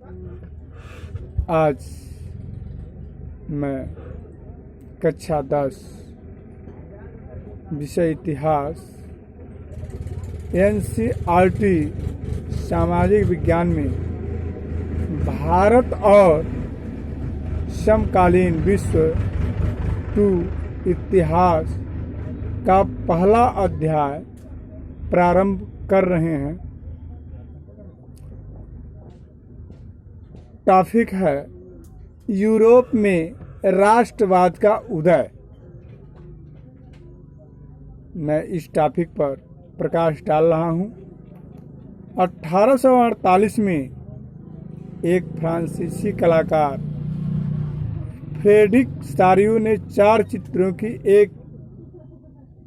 आज मैं कक्षा 10 विषय इतिहास एनसीईआरटी सामाजिक विज्ञान में भारत और समकालीन विश्व 2 इतिहास का पहला अध्याय प्रारंभ कर रहे हैं। टॉपिक है यूरोप में राष्ट्रवाद का उदय। मैं इस टॉपिक पर प्रकाश डाल रहा हूं। 1848 में एक फ्रांसीसी कलाकार फ्रेडरिक सारियू ने 4 चित्रों की एक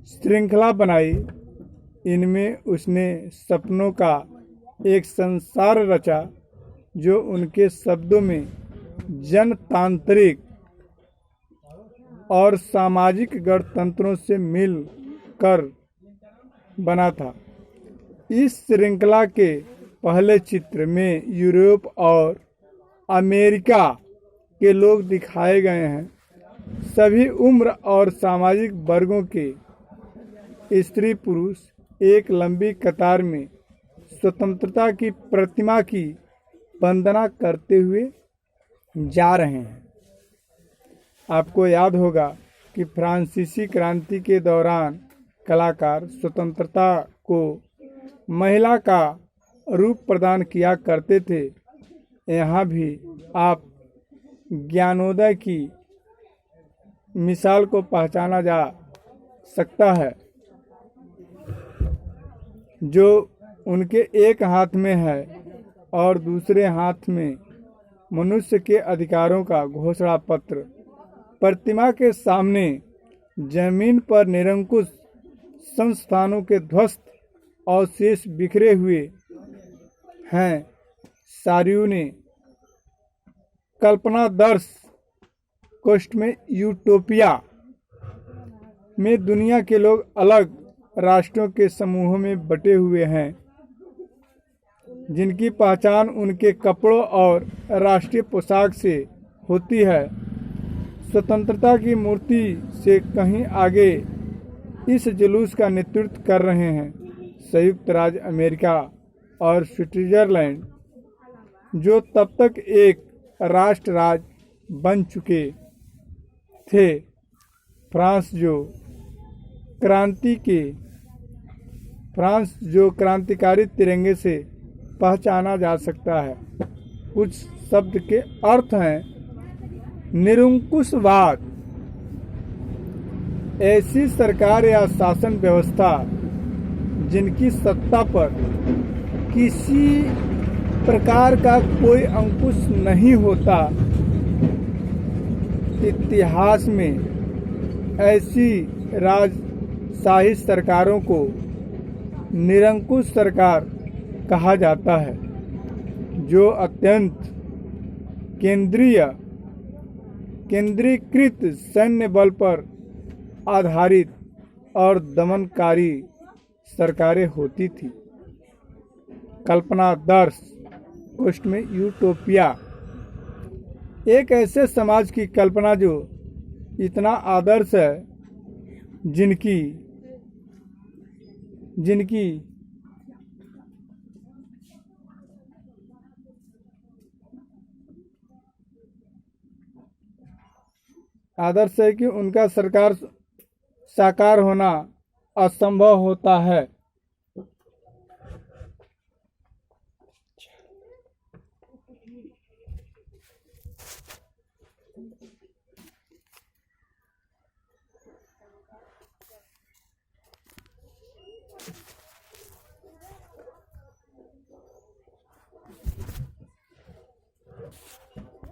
श्रृंखला बनाई। इनमें उसने सपनों का एक संसार रचा जो उनके शब्दों में जनतांत्रिक और सामाजिक गणतंत्रों से मिल कर बना था। इस श्रृंखला के पहले चित्र में यूरोप और अमेरिका के लोग दिखाए गए हैं। सभी उम्र और सामाजिक वर्गों के स्त्री पुरुष एक लंबी कतार में स्वतंत्रता की प्रतिमा की वंदना करते हुए जा रहे हैं। आपको याद होगा कि फ्रांसीसी क्रांति के दौरान कलाकार स्वतंत्रता को महिला का रूप प्रदान किया करते थे। यहाँ भी आप ज्ञानोदय की मिसाल को पहचाना जा सकता है, जो उनके एक हाथ में है और दूसरे हाथ में मनुष्य के अधिकारों का घोषणा पत्र। प्रतिमा के सामने जमीन पर निरंकुश संस्थानों के ध्वस्त अवशेष बिखरे हुए हैं। सारियू ने कल्पनादर्श कोष्ठ में यूटोपिया में दुनिया के लोग अलग राष्ट्रों के समूहों में बटे हुए हैं, जिनकी पहचान उनके कपड़ों और राष्ट्रीय पोशाक से होती है। स्वतंत्रता की मूर्ति से कहीं आगे इस जुलूस का नेतृत्व कर रहे हैं संयुक्त राज्य अमेरिका और स्विट्जरलैंड, जो तब तक एक राष्ट्र राज्य बन चुके थे। फ्रांस जो क्रांतिकारी तिरंगे से पहचाना जा सकता है। कुछ शब्द के अर्थ हैं निरंकुशवाद, ऐसी सरकार या शासन व्यवस्था जिनकी सत्ता पर किसी प्रकार का कोई अंकुश नहीं होता। इतिहास में ऐसी राजशाही सरकारों को निरंकुश सरकार कहा जाता है, जो अत्यंत केंद्रीकृत सैन्य बल पर आधारित और दमनकारी सरकारें होती थी। कल्पनादर्श कोष्ठ में यूटोपिया एक ऐसे समाज की कल्पना जो इतना आदर्श है, जिनकी आदर्श है कि उनका सरकार साकार होना असंभव होता है।